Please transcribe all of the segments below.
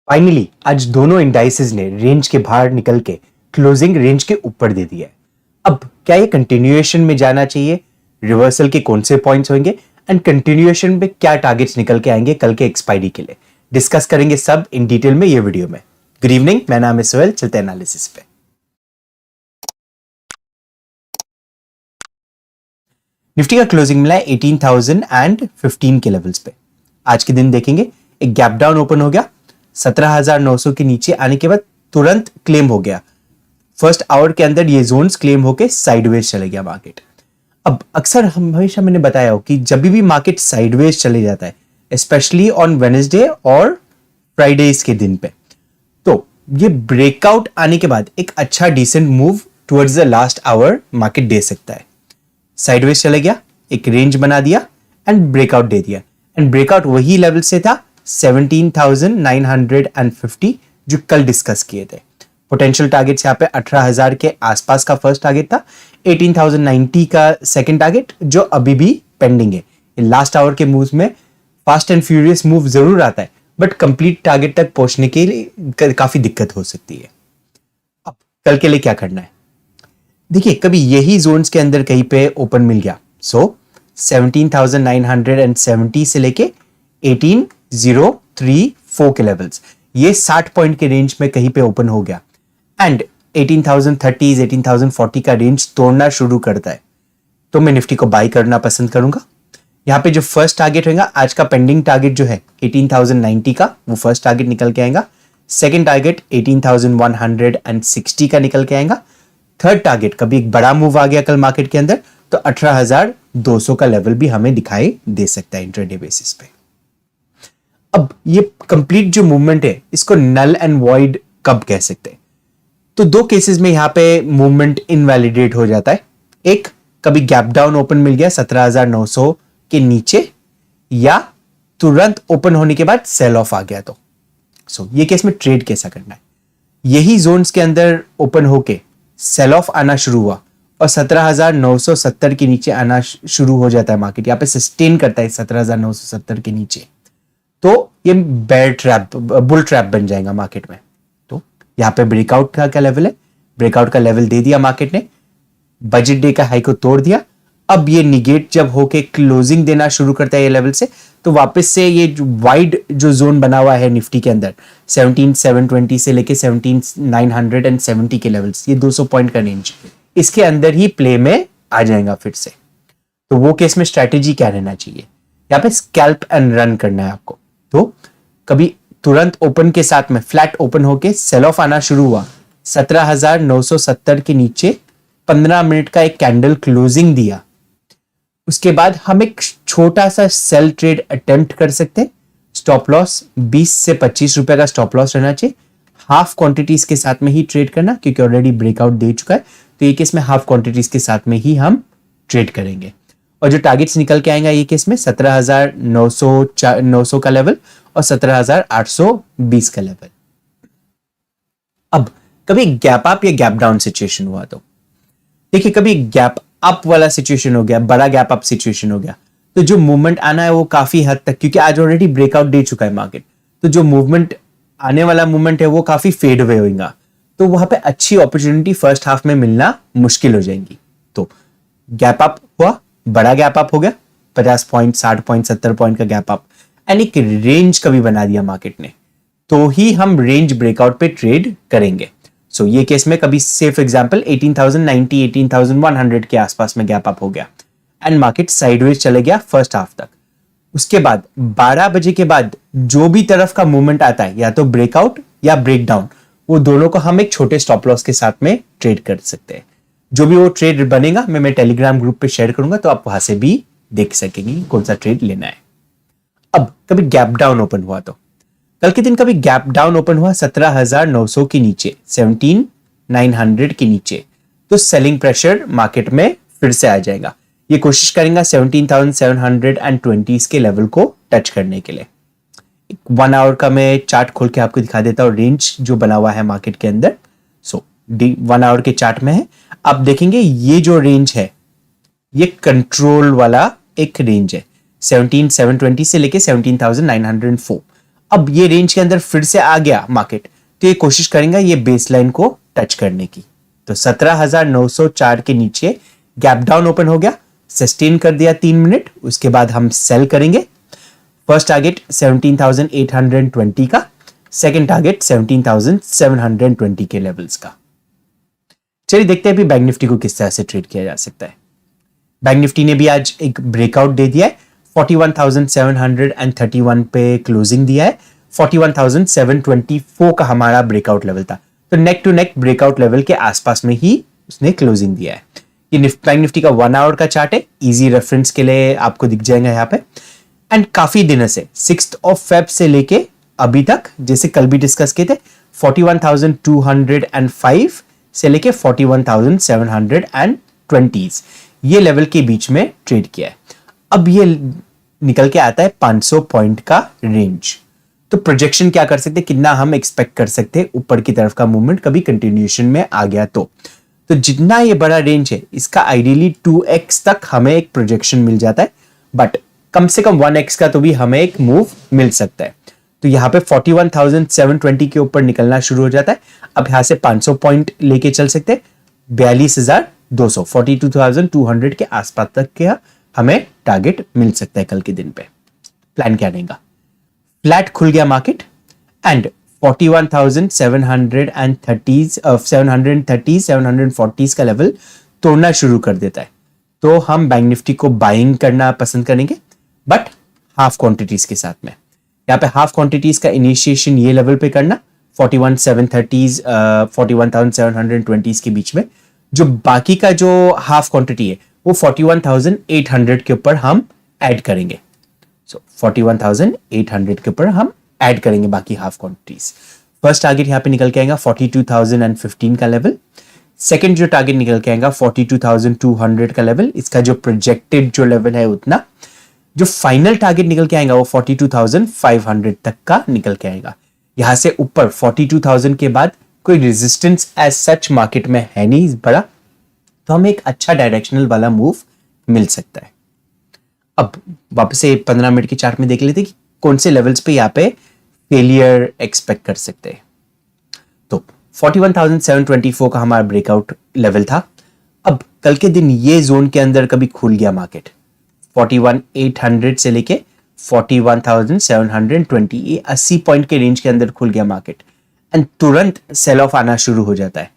Finally आज दोनों indices ने रेंज के बाहर निकल के क्लोजिंग रेंज के ऊपर दे दिया है। अब क्या ये कंटिन्यूएशन में जाना चाहिए? रिवर्सल के कौन से पॉइंट्स होंगे एंड कंटिन्यूएशन में क्या टारगेट्स निकल के आएंगे कल के एक्सपायरी के लिए? डिस्कस करेंगे सब इन डिटेल में ये वीडियो में। गुड इवनिंग, मेरा नाम है सोहेल। चलते हैं एनालिसिस पे। निफ्टी का क्लोजिंग मिला है 18,015 के लेवल्स पे। आज के दिन देखेंगे एक गैप डाउन ओपन हो गया 17,900 के नीचे आने के बाद तुरंत क्लेम हो गया। फर्स्ट आवर के अंदर ये जोन्स क्लेम होके साइडवेज चले गया मार्केट। अब अक्सर हमेशा मैंने बताया हो कि जब भी मार्केट साइडवेज चले जाता है, स्पेशली ऑन वेडनेसडे और फ्राइडेज के दिन पे, तो ये ब्रेकआउट आने के बाद एक अच्छा decent move towards the last hour market दे सकता है। साइडवेज चले गया, एक रेंज बना दिया एंड ब्रेकआउट दे दिया। एंड ब्रेकआउट वही लेवल से था 17,950 जो कल डिस्कस किए थे। पोटेंशियल टारगेट्स यहाँ पे 18,000 के आसपास का फर्स्ट टारगेट था, 18,090 का सेकंड टारगेट जो अभी भी पेंडिंग है। लास्ट आवर के मूव में फास्ट एंड फ्यूरियस मूव जरूर आता है, बट कंप्लीट टारगेट तक पहुंचने के लिए काफी दिक्कत हो सकती है। अब कल के लिए क्या करना है? देखिए, कभी यही जोन्स के अंदर कहीं पे ओपन मिल गया, सो 17,970 से लेके 18,034 के लेवल्स, ये 60 पॉइंट के रेंज में कहीं पे ओपन हो गया एंड 18,030 18,040 का रेंज तोड़ना शुरू करता है, तो मैं निफ्टी को बाय करना पसंद करूंगा। यहाँ पे जो फर्स्ट टारगेट रहेगा, आज का पेंडिंग टारगेट जो है 18,090 का, वो फर्स्ट टारगेट निकल के आएगा। सेकंड टारगेट 18,160 का निकल के आएगा। थर्ड टारगेट, कभी एक बड़ा मूव आ गया कल मार्केट के अंदर तो 18,200 का लेवल भी हमें दिखाई दे सकता है इंट्राडे बेसिस पे। अब ये कंप्लीट जो मूवमेंट है, इसको नल एंड वॉइड कब कह सकते हैं? तो दो केसेस में यहां पे मूवमेंट इनवैलिडेट हो जाता है। एक, कभी गैप डाउन ओपन मिल गया 17,900 के नीचे, या तुरंत ओपन होने के बाद सेल ऑफ आ गया तो ये केस में ट्रेड कैसा करना है? यही जोन्स के अंदर ओपन होके सेल ऑफ आना शुरू हुआ और 17,970 के नीचे आना शुरू हो जाता है मार्केट, यहाँ पे सस्टेन करता है 17,970 के नीचे, तो ये बेयर ट्रैप, बुल ट्रैप बन जाएगा मार्केट में। तो यहाँ पे ब्रेकआउट का क्या लेवल है? ब्रेकआउट का लेवल दे दिया मार्केट ने, बजट डे का हाई को तोड़ दिया। अब ये निगेट जब होके क्लोजिंग देना शुरू करता है ये लेवल से, तो वापस से ये जो वाइड जो जोन बना हुआ है निफ्टी के अंदर 17,720 से लेके 17,970 के लेवल्स, ये 200 पॉइंट का रेंज, इसके अंदर ही प्ले में आ जाएगा फिर से। तो वो केस में स्ट्रैटेजी क्या रहना चाहिए? यहाँ पे स्कैल्प एंड रन करना है आपको। तो कभी तुरंत ओपन के साथ में फ्लैट ओपन होके सेल ऑफ आना शुरू हुआ 17,970 के नीचे, 15 मिनट का एक कैंडल क्लोजिंग दिया, उसके बाद हम एक छोटा सा सेल ट्रेड अटेम्प्ट कर सकते हैं। स्टॉप लॉस 20 से 25 रुपए का स्टॉप लॉस रहना चाहिए। हाफ क्वांटिटीज के साथ में ही ट्रेड करना, क्योंकि ऑलरेडी ब्रेकआउट दे चुका है, तो ये केस में हाफ क्वांटिटीज के साथ में ही हम ट्रेड करेंगे। और जो टारगेट्स निकल के आएगा ये केस में 17,900 का लेवल और 17,820 का लेवल। अब कभी गैप अप या गैप डाउन सिचुएशन हुआ तो देखिए, कभी गैप अप वाला सिचुएशन हो गया, बड़ा गैप अप सिचुएशन हो गया, तो जो मूवमेंट आना है वो काफी हद तक, क्योंकि आज ऑलरेडी ब्रेकआउट दे चुका है मार्केट, तो जो मूवमेंट आने वाला मूवमेंट है वो काफी फेड अवे होगा, तो वहां पे अच्छी अपॉर्चुनिटी फर्स्ट हाफ में मिलना मुश्किल हो जाएगी। तो गैप अप हुआ, बड़ा गैप अप हो गया, 50 पॉइंट 60 पॉइंट 70 पॉइंट का गैप अप, एंड एक रेंज कभी बना दिया मार्केट ने, तो ही हम रेंज ब्रेकआउट पे ट्रेड करेंगे। सो ये केस में कभी सेफ एग्जांपल 18,090 18,100 के आसपास में गैप अप हो गया एंड मार्केट साइडवेज चले गया फर्स्ट हाफ तक। उसके बाद 12 बजे के बाद जो भी तरफ का मूवमेंट आता है, या तो ब्रेकआउट या ब्रेकडाउन, वो दोनों को हम एक छोटे स्टॉप लॉस के साथ में ट्रेड कर सकते हैं। जो भी वो ट्रेड बनेगा मैं टेलीग्राम ग्रुप पे शेयर करूंगा, तो आप वहां से भी देख सकेंगे कौन सा ट्रेड लेना है। अब कभी गैप डाउन ओपन हुआ तो कल के दिन कभी गैप डाउन ओपन हुआ 17,900 के नीचे, 17,900 के नीचे, तो सेलिंग प्रेशर मार्केट में फिर से आ जाएगा। ये कोशिश करेंगे 17,720 के लेवल को टच करने के लिए। 1 आवर का मैं चार्ट खोल के आपको दिखा देता हूँ, रेंज जो बना हुआ है मार्केट के अंदर। 1 आवर के चार्ट में है, आप देखेंगे ये जो रेंज है ये कंट्रोल वाला एक रेंज है, 17,720 से लेके 17,904। अब ये रेंज के अंदर फिर से आ गया मार्केट, तो ये कोशिश करेंगे ये बेसलाइन को टच करने की। तो 17,904 के नीचे गैप डाउन ओपन हो गया, सस्टेन कर दिया 3 मिनट, उसके बाद हम सेल करेंगे। फर्स्ट टारगेट 17,820 का, सेकंड टारगेट 17,720 के लेवल्स का। चलिए देखते हैं अभी बैंक निफ्टी को किस तरह से ट्रेड किया जा सकता है। बैंक निफ्टी ने भी आज एक ब्रेकआउट दे दिया है, 41,731 पे क्लोजिंग दिया है। 41,724 का हमारा ब्रेकआउट लेवल था, तो neck to neck breakout level के आसपास में ही उसने क्लोजिंग दिया है। ये बैंक निफ्टी का 1 आवर का चार्ट है, इजी रेफरेंस के लिए आपको दिख जाएगा यहाँ पे। एंड काफी दिनों से 6 फेब से लेके अभी तक, जैसे कल भी डिस्कस किए थे, 41,205 से लेके 41,720 ये लेवल के बीच में ट्रेड किया है। अब ये निकल के आता है 500 पॉइंट का रेंज। तो प्रोजेक्शन क्या कर सकते, कितना हम एक्सपेक्ट कर सकते हैं ऊपर की तरफ का मूवमेंट कभी कंटिन्यूएशन में आ गया तो जितना ये बड़ा रेंज है इसका आइडियली 2x तक हमें एक प्रोजेक्शन मिल जाता है, बट कम से कम 1x का तो भी हमें एक मूव मिल सकता है। तो यहाँ पे 41,720 के ऊपर निकलना शुरू हो जाता है। अब यहां से 500 पॉइंट लेके चल सकते हैं, 42,200 42,200 के आसपास तक के हमें टारगेट मिल सकता है कल के दिन पे। प्लान क्या रहेगा, फ्लैट खुल गया मार्केट एंड 41,730 740 का लेवल तोड़ना शुरू कर देता है, तो हम बैंक निफ्टी को बाइंग करना पसंद करेंगे, बट हाफ क्वांटिटीज के साथ में। यहाँ पे हाफ क्वांटिटीज का इनिशिएशन ये लेवल पे करना 41,730 41,720 के बीच में। जो बाकी का जो हाफ क्वांटिटी है वो 41,800 के ऊपर हम ऐड करेंगे। सो 41,800 के ऊपर हम ऐड करेंगे बाकी हाफ क्वांटिटीज। फर्स्ट टारगेट यहाँ पे निकल के आएगा 42,015 का लेवल। सेकंड जो टारगेट निकल के आएगा 42,200 का लेवल, इसका जो प्रोजेक्टेड जो लेवल है उतना। जो फाइनल टारगेट निकल के आएगा वो 42,500 तक का निकल के आएगा। यहां से ऊपर 42,000 के बाद कोई रेजिस्टेंस एज सच मार्केट में है नहीं बड़ा, तो हमें एक अच्छा डायरेक्शनल वाला मूव मिल सकता है। अब वापस से 15 मिनट के चार्ट में देख लेते कि कौन से लेवल्स पे यहाँ पे फेलियर एक्सपेक्ट कर सकते हैं। तो 41,724 का हमारा ब्रेकआउट लेवल था। अब कल के दिन ये जोन के अंदर कभी खुल गया मार्केट 41,800 से लेके 41,720, ये 80 पॉइंट के रेंज के अंदर खुल गया मार्केट एंड तुरंत सेल ऑफ आना शुरू हो जाता है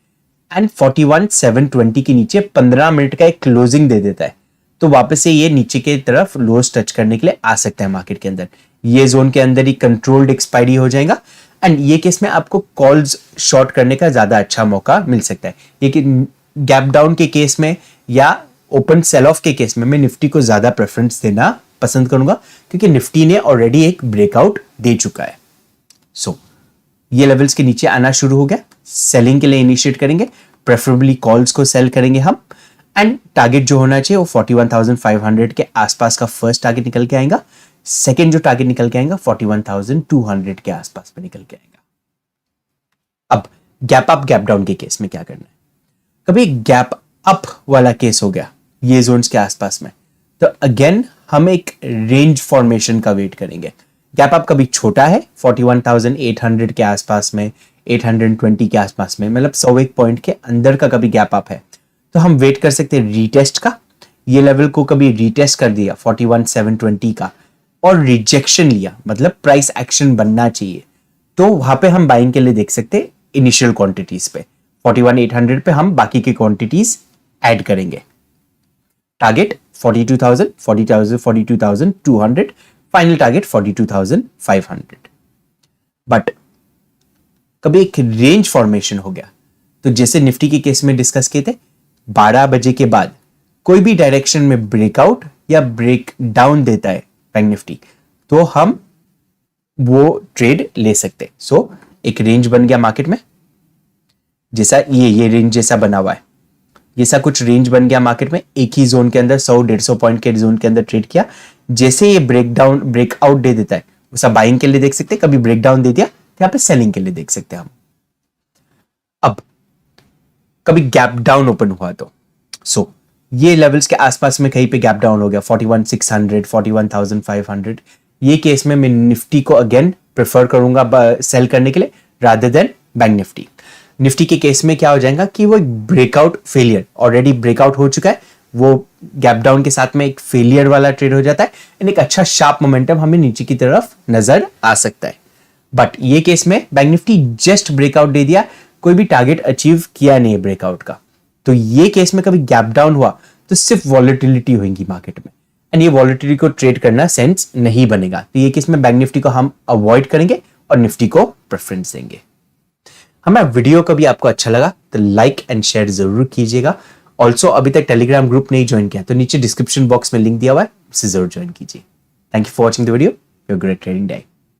एंड 41,720 के नीचे 15 मिनट का एक क्लोजिंग दे देता है, तो वापस से ये नीचे की तरफ लोस टच करने के लिए आ सकता है मार्केट के अंदर। ये जोन के अंदर ही कंट्रोल्ड एक्सपायरी हो जाएगा एंड ये केस में आपको कॉल्स शॉर्ट करने का ज्यादा अच्छा मौका मिल सकता है। ये गैप डाउन के केस में या ओपन सेल ऑफ के केस में मैं निफ्टी को ज्यादा प्रेफरेंस देना पसंद करूंगा, क्योंकि निफ्टी ने ऑलरेडी एक ब्रेकआउट दे चुका है। सो ये लेवल्स के नीचे आना शुरू हो गया, सेलिंग के लिए इनिशिएट करेंगे, प्रेफरेबली कॉल्स को सेल करेंगे हम एंड टारगेट जो होना चाहिए वो 41,500 के आसपास का फर्स्ट टारगेट निकल के आएगा। सेकेंड जो टारगेट निकल के आएगा 41,200 के आसपास में निकल के आएगा। अब गैप अप गैप डाउन के केस में क्या करना है, कभी गैप अप वाला केस हो गया ये जोन्स के आसपास में, तो अगेन हम एक रेंज फॉर्मेशन का वेट करेंगे। गैप अप कभी छोटा है 41,800 के आसपास में, 820 के आसपास में, मतलब 101 पॉइंट के अंदर का कभी गैप अप है, तो हम वेट कर सकते हैं रीटेस्ट का। ये लेवल को कभी रीटेस्ट कर दिया 41,720 का और रिजेक्शन लिया, मतलब प्राइस एक्शन बनना चाहिए, तो वहां पे हम बाइंग के लिए देख सकते हैं इनिशियल क्वांटिटीज पे 41,800 पे हम बाकी की क्वांटिटीज ऐड करेंगे। Target 42,000, 40,000, 42,200, final target 42,500। बट कभी एक रेंज फॉर्मेशन हो गया, तो जैसे निफ्टी के केस में डिस्कस किए थे, 12 बजे के बाद कोई भी डायरेक्शन में ब्रेकआउट या ब्रेक डाउन देता है बैंक निफ्टी, तो हम वो ट्रेड ले सकते। सो एक रेंज बन गया मार्केट में, जैसा ये रेंज जैसा बना हुआ है, जैसा कुछ रेंज बन गया मार्केट में, एक ही जोन के अंदर 100-150 पॉइंट के जोन के अंदर ट्रेड किया। जैसे ये ब्रेकआउट दे देता है, वैसा बाइंग के लिए देख सकते हैं। कभी ब्रेकडाउन दे दिया तो यहाँ पे सेलिंग के लिए देख सकते हैं हम। अब कभी गैप डाउन ओपन हुआ तो ये लेवल्स के आसपास में कहीं पे गैप डाउन हो गया 41,600, 41,500, ये केस में मैं निफ्टी को अगेन प्रेफर करूंगा सेल करने के लिए rather than bank Nifty. Nifty के केस में क्या हो जाएगा कि वो एक ब्रेकआउट फेलियर, ऑलरेडी ब्रेकआउट हो चुका है, वो गैप डाउन के साथ में एक फेलियर वाला ट्रेड हो जाता है एंड एक अच्छा शार्प मोमेंटम हमें नीचे की तरफ नजर आ सकता है। बट ये केस में बैंक निफ्टी जस्ट ब्रेकआउट दे दिया, कोई भी टारगेट अचीव किया नहीं है ब्रेकआउट का। तो ये केस में कभी गैप डाउन हुआ तो सिर्फ वॉलेटिलिटी होगी मार्केट में एंड ये वॉलेटिलिटी को ट्रेड करना सेंस नहीं बनेगा। तो ये केस में बैंक निफ्टी को हम अवॉइड करेंगे और निफ्टी को प्रेफरेंस देंगे। हमारा वीडियो कभी आपको अच्छा लगा तो लाइक एंड शेयर जरूर कीजिएगा। ऑल्सो अभी तक टेलीग्राम ग्रुप नहीं ज्वाइन किया तो नीचे डिस्क्रिप्शन बॉक्स में लिंक दिया हुआ है, उसे जरूर ज्वाइन कीजिए। Thank you for watching the video. Have a great trading day.